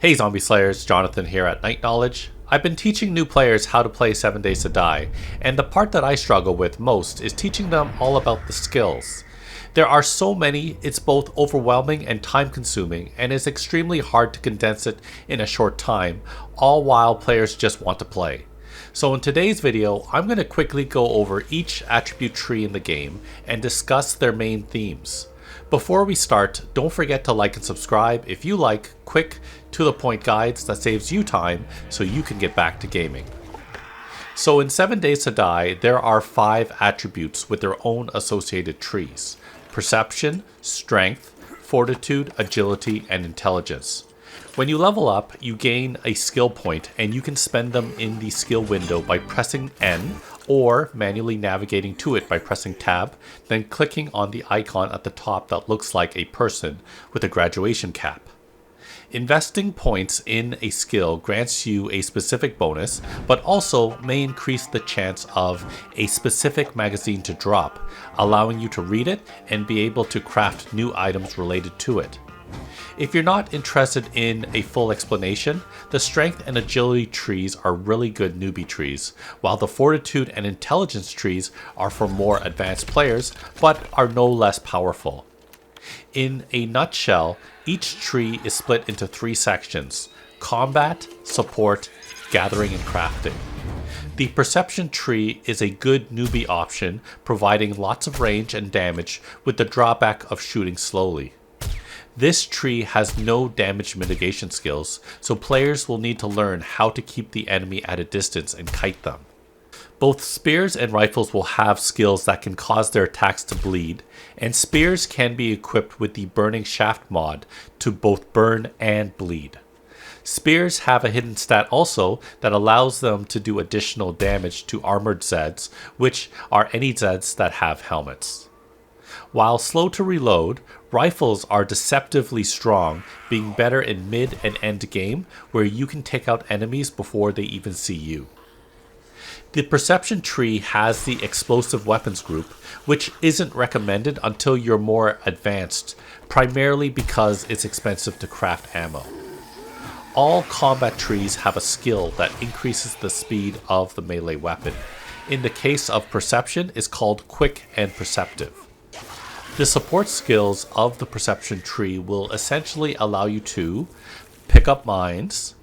Hey Zombie Slayers, Jonathan here at Night Knowledge. I've been teaching new players how to play 7 Days to Die, and the part that I struggle with most is teaching them all about the skills. There are so many, it's both overwhelming and time consuming, and it's extremely hard to condense it in a short time, all while players just want to play. So in today's video, I'm going to quickly go over each attribute tree in the game and discuss their main themes. Before we start, don't forget to like and subscribe if you like quick, to the point guides that saves you time so you can get back to gaming. So in 7 Days to Die, there are 5 attributes with their own associated trees: perception, strength, fortitude, agility, and intelligence. When you level up, you gain a skill point and you can spend them in the skill window by pressing N or manually navigating to it by pressing Tab, then clicking on the icon at the top that looks like a person with a graduation cap. Investing points in a skill grants you a specific bonus, but also may increase the chance of a specific magazine to drop, allowing you to read it and be able to craft new items related to it. If you're not interested in a full explanation, the strength and agility trees are really good newbie trees, while the fortitude and intelligence trees are for more advanced players, but are no less powerful. In a nutshell, each tree is split into 3 sections: combat, support, gathering, and crafting. The perception tree is a good newbie option, providing lots of range and damage with the drawback of shooting slowly. This tree has no damage mitigation skills, so players will need to learn how to keep the enemy at a distance and kite them. Both spears and rifles will have skills that can cause their attacks to bleed, and spears can be equipped with the burning shaft mod to both burn and bleed. Spears have a hidden stat also that allows them to do additional damage to armored Zeds, which are any Zeds that have helmets. While slow to reload, rifles are deceptively strong, being better in mid and end game where you can take out enemies before they even see you. The perception tree has the explosive weapons group, which isn't recommended until you're more advanced, primarily because it's expensive to craft ammo. All combat trees have a skill that increases the speed of the melee weapon. In the case of perception, it's called quick and perceptive. The support skills of the perception tree will essentially allow you to pick up mines,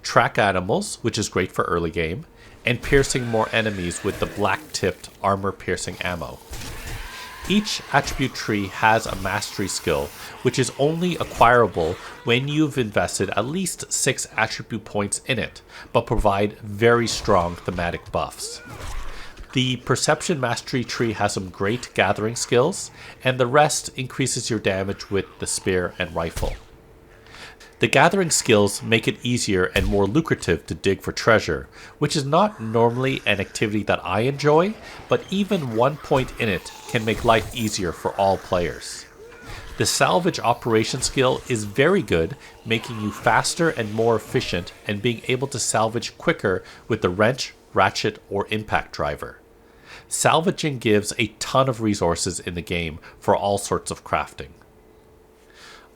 track animals, which is great for early game, and piercing more enemies with the black-tipped armor-piercing ammo. Each attribute tree has a mastery skill, which is only acquirable when you've invested at least 6 attribute points in it, but provide very strong thematic buffs. The perception mastery tree has some great gathering skills, and the rest increases your damage with the spear and rifle. The gathering skills make it easier and more lucrative to dig for treasure, which is not normally an activity that I enjoy, but even 1 point in it can make life easier for all players. The salvage operation skill is very good, making you faster and more efficient and being able to salvage quicker with the wrench, ratchet, or impact driver. Salvaging gives a ton of resources in the game for all sorts of crafting.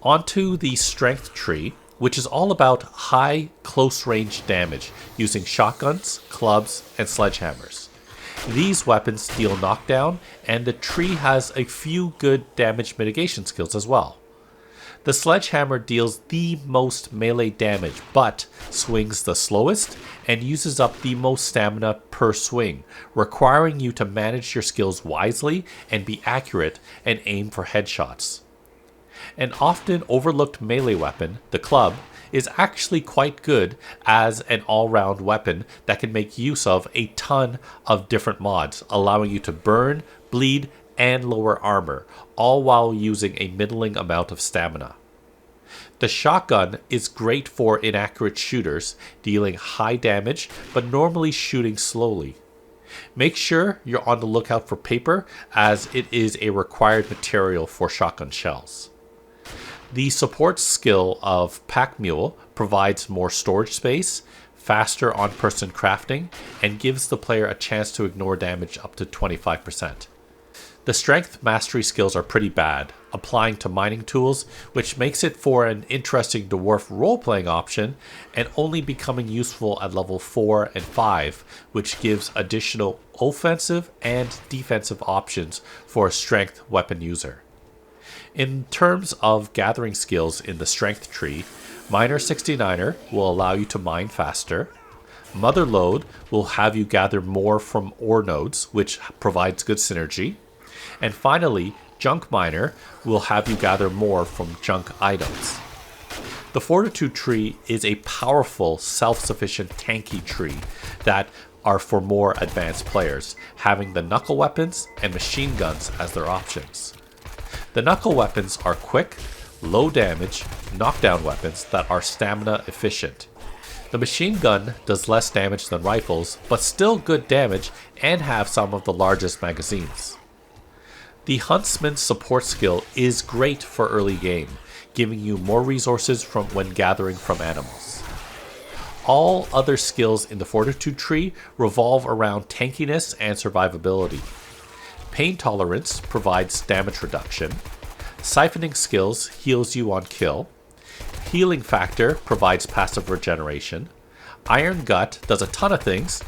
Onto the strength tree, which is all about high close range damage using shotguns, clubs, and sledgehammers. These weapons deal knockdown, and the tree has a few good damage mitigation skills as well. The sledgehammer deals the most melee damage, but swings the slowest and uses up the most stamina per swing, requiring you to manage your skills wisely and be accurate and aim for headshots. An often overlooked melee weapon, the club, is actually quite good as an all-round weapon that can make use of a ton of different mods, allowing you to burn, bleed, and lower armor, all while using a middling amount of stamina. The shotgun is great for inaccurate shooters, dealing high damage, but normally shooting slowly. Make sure you're on the lookout for paper, as it is a required material for shotgun shells. The support skill of Pack Mule provides more storage space, faster on-person crafting, and gives the player a chance to ignore damage up to 25%. The strength mastery skills are pretty bad, applying to mining tools, which makes it for an interesting dwarf role-playing option, and only becoming useful at level 4 and 5, which gives additional offensive and defensive options for a strength weapon user. In terms of gathering skills in the strength tree, Miner 69er will allow you to mine faster. Mother Lode will have you gather more from ore nodes, which provides good synergy. And finally, Junk Miner will have you gather more from junk items. The Fortitude tree is a powerful, self-sufficient tanky tree that are for more advanced players, having the knuckle weapons and machine guns as their options. The knuckle weapons are quick, low damage, knockdown weapons that are stamina efficient. The machine gun does less damage than rifles, but still good damage and have some of the largest magazines. The Huntsman's support skill is great for early game, giving you more resources from when gathering from animals. All other skills in the Fortitude tree revolve around tankiness and survivability. Pain tolerance provides damage reduction. Siphoning skills heals you on kill. Healing factor provides passive regeneration. Iron gut does a ton of things,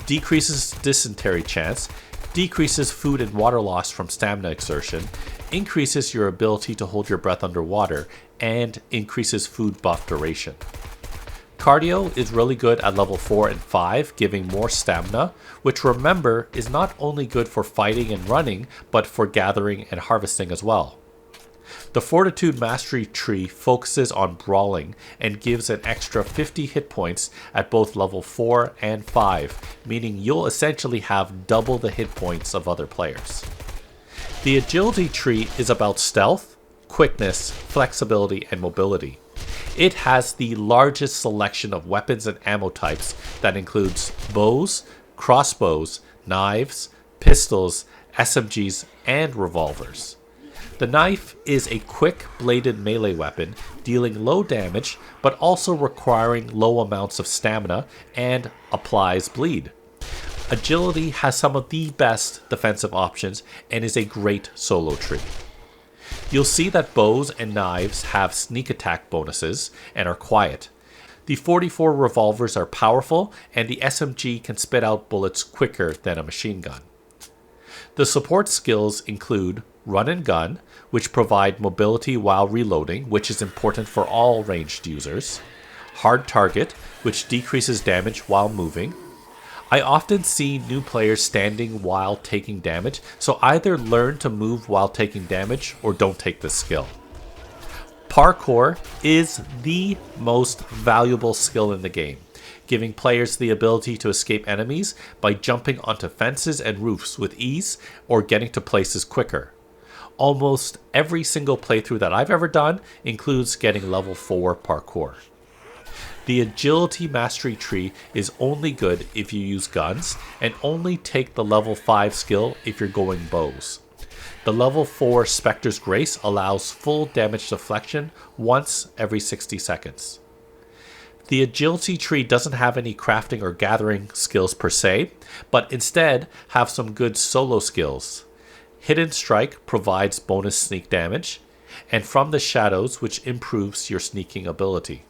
decreases dysentery chance, decreases food and water loss from stamina exertion, increases your ability to hold your breath underwater, and increases food buff duration. Cardio is really good at level 4 and 5, giving more stamina, which remember is not only good for fighting and running, but for gathering and harvesting as well. The Fortitude Mastery tree focuses on brawling and gives an extra 50 hit points at both level 4 and 5, meaning you'll essentially have double the hit points of other players. The Agility tree is about stealth, quickness, flexibility, and mobility. It has the largest selection of weapons and ammo types that includes bows, crossbows, knives, pistols, SMGs, and revolvers. The knife is a quick bladed melee weapon, dealing low damage, but also requiring low amounts of stamina and applies bleed. Agility has some of the best defensive options and is a great solo tree. You'll see that bows and knives have sneak attack bonuses and are quiet. The 44 revolvers are powerful, and the SMG can spit out bullets quicker than a machine gun. The support skills include Run and Gun, which provide mobility while reloading, which is important for all ranged users. Hard Target, which decreases damage while moving. I often see new players standing while taking damage, so either learn to move while taking damage or don't take this skill. Parkour is the most valuable skill in the game, giving players the ability to escape enemies by jumping onto fences and roofs with ease or getting to places quicker. Almost every single playthrough that I've ever done includes getting level 4 parkour. The Agility Mastery tree is only good if you use guns, and only take the level 5 skill if you're going bows. The level 4 Spectre's Grace allows full damage deflection once every 60 seconds. The Agility tree doesn't have any crafting or gathering skills per se, but instead have some good solo skills. Hidden Strike provides bonus sneak damage, and From the Shadows, which improves your sneaking ability.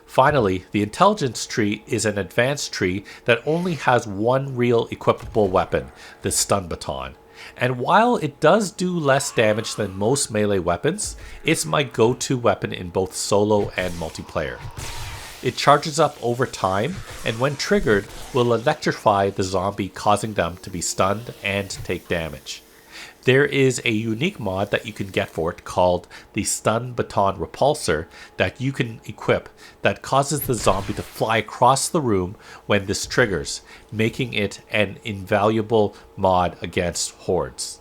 Finally, the Intelligence tree is an advanced tree that only has one real equipable weapon, the Stun Baton. And while it does do less damage than most melee weapons, it's my go-to weapon in both solo and multiplayer. It charges up over time, and when triggered, will electrify the zombie, causing them to be stunned and take damage. There is a unique mod that you can get for it called the Stun Baton Repulsor that you can equip that causes the zombie to fly across the room when this triggers, making it an invaluable mod against hordes.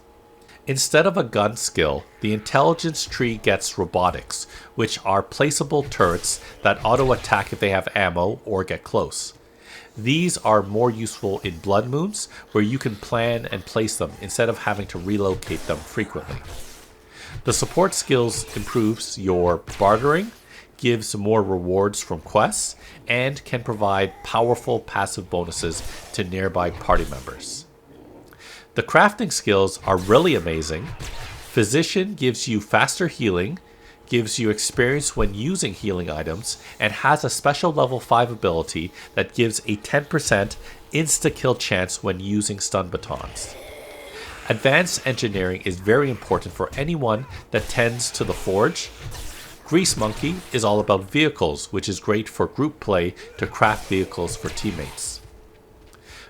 Instead of a gun skill, the Intelligence tree gets robotics, which are placeable turrets that auto-attack if they have ammo or get close. These are more useful in Blood Moons, where you can plan and place them instead of having to relocate them frequently. The support skills improves your bartering, gives more rewards from quests, and can provide powerful passive bonuses to nearby party members. The crafting skills are really amazing. Physician gives you faster healing, gives you experience when using healing items, and has a special level 5 ability that gives a 10% insta-kill chance when using stun batons. Advanced engineering is very important for anyone that tends to the forge. Grease Monkey is all about vehicles, which is great for group play to craft vehicles for teammates.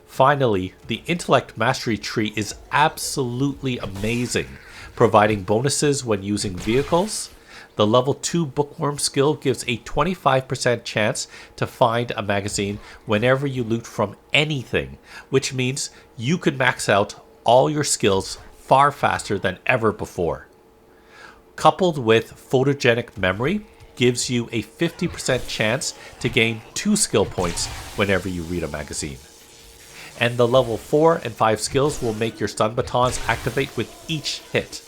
Finally, the Intellect Mastery Tree is absolutely amazing, providing bonuses when using vehicles. The level 2 Bookworm skill gives a 25% chance to find a magazine whenever you loot from anything, which means you could max out all your skills far faster than ever before. Coupled with Photogenic Memory gives you a 50% chance to gain 2 skill points whenever you read a magazine. And the level 4 and 5 skills will make your stun batons activate with each hit.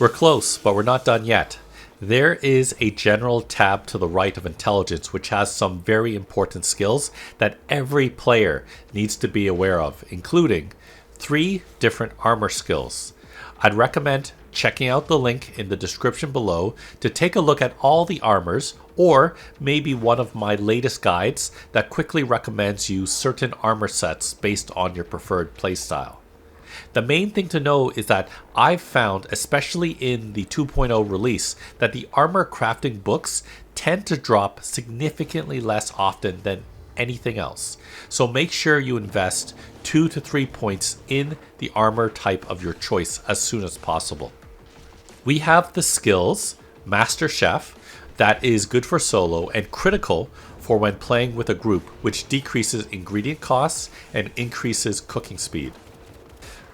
We're close, but we're not done yet. There is a general tab to the right of intelligence which has some very important skills that every player needs to be aware of, including 3 different armor skills. I'd recommend checking out the link in the description below to take a look at all the armors, or maybe one of my latest guides that quickly recommends you certain armor sets based on your preferred playstyle. The main thing to know is that I've found, especially in the 2.0 release, that the armor crafting books tend to drop significantly less often than anything else. So make sure you invest 2 to 3 points in the armor type of your choice as soon as possible. We have the skills Master Chef, that is good for solo and critical for when playing with a group, which decreases ingredient costs and increases cooking speed.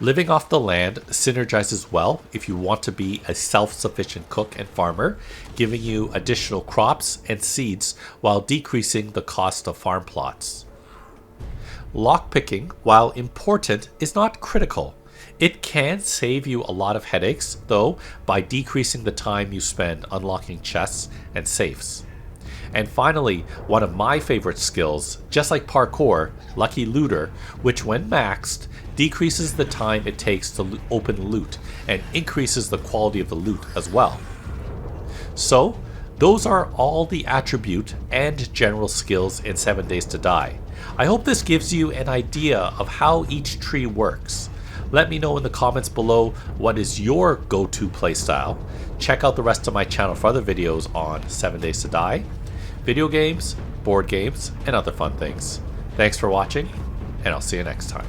Living off the land synergizes well if you want to be a self-sufficient cook and farmer, giving you additional crops and seeds while decreasing the cost of farm plots. Lockpicking, while important, is not critical. It can save you a lot of headaches, though, by decreasing the time you spend unlocking chests and safes. And finally, one of my favorite skills, just like parkour, Lucky Looter, which when maxed, decreases the time it takes to open loot and increases the quality of the loot as well. So, those are all the attribute and general skills in 7 Days to Die. I hope this gives you an idea of how each tree works. Let me know in the comments below what is your go-to playstyle. Check out the rest of my channel for other videos on 7 Days to Die, video games, board games, and other fun things. Thanks for watching, and I'll see you next time.